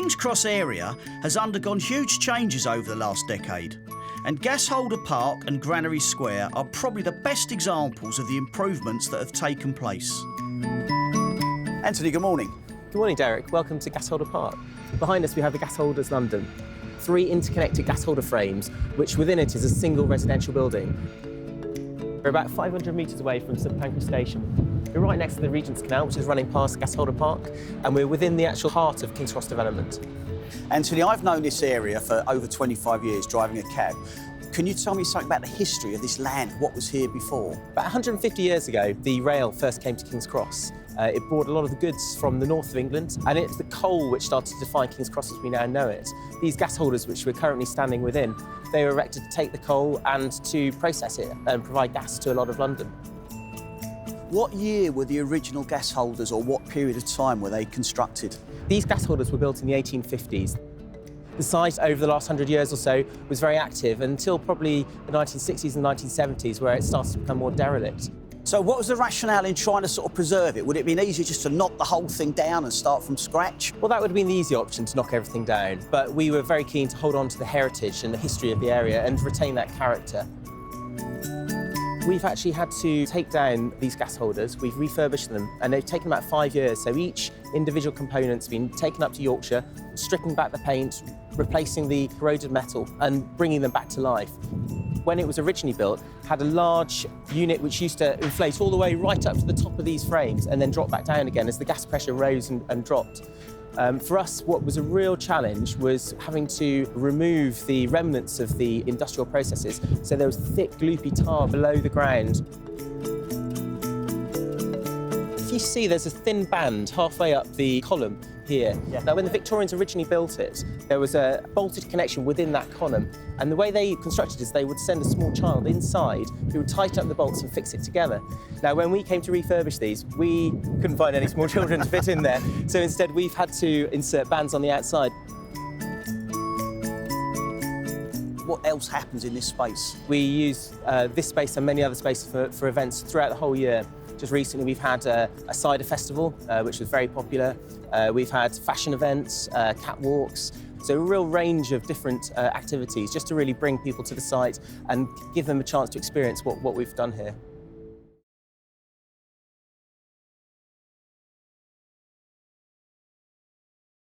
King's Cross area has undergone huge changes over the last decade, and Gasholder Park and Granary Square are probably the best examples of the improvements that have taken place. Anthony, good morning. Good morning, Derek. Welcome to Gasholder Park. Behind us we have the Gasholders London. 3 interconnected gasholder frames, which within it is a single residential building. We're about 500 metres away from St Pancras Station. We're right next to the Regent's Canal, which is running past Gasholder Park, and we're within the actual heart of King's Cross development. Anthony, I've known this area for over 25 years, driving a cab. Can you tell me something about the history of this land, what was here before? About 150 years ago, the rail first came to King's Cross. It brought a lot of the goods from the north of England, and it's the coal which started to define King's Cross as we now know it. These gas holders, which we're currently standing within, they were erected to take the coal and to process it and provide gas to a lot of London. What year were the original gas holders, or what period of time were they constructed? These gas holders were built in the 1850s. The site over the last 100 years or so was very active until probably the 1960s and 1970s, where it started to become more derelict. So what was the rationale in trying to sort of preserve it? Would it have been easier just to knock the whole thing down and start from scratch? Well, that would have been the easy option, to knock everything down, but we were very keen to hold on to the heritage and the history of the area and retain that character. We've actually had to take down these gas holders. We've refurbished them, and they've taken about 5 years. So each individual component's been taken up to Yorkshire, stripping back the paint, replacing the corroded metal, and bringing them back to life. When it was originally built, had a large unit which used to inflate all the way right up to the top of these frames and then drop back down again as the gas pressure rose and dropped. For us, what was a real challenge was having to remove the remnants of the industrial processes. So there was thick, gloopy tar below the ground. If you see, there's a thin band halfway up the column here. Yeah. Now, when the Victorians originally built it, there was a bolted connection within that column. And the way they constructed it is they would send a small child inside who would tighten up the bolts and fix it together. Now, when we came to refurbish these, we couldn't find any small children to fit in there. So instead, we've had to insert bands on the outside. What else happens in this space? We use this space and many other spaces for events throughout the whole year. Just recently, we've had a cider festival, which was very popular. We've had fashion events, catwalks, so a real range of different activities just to really bring people to the site and give them a chance to experience what we've done here.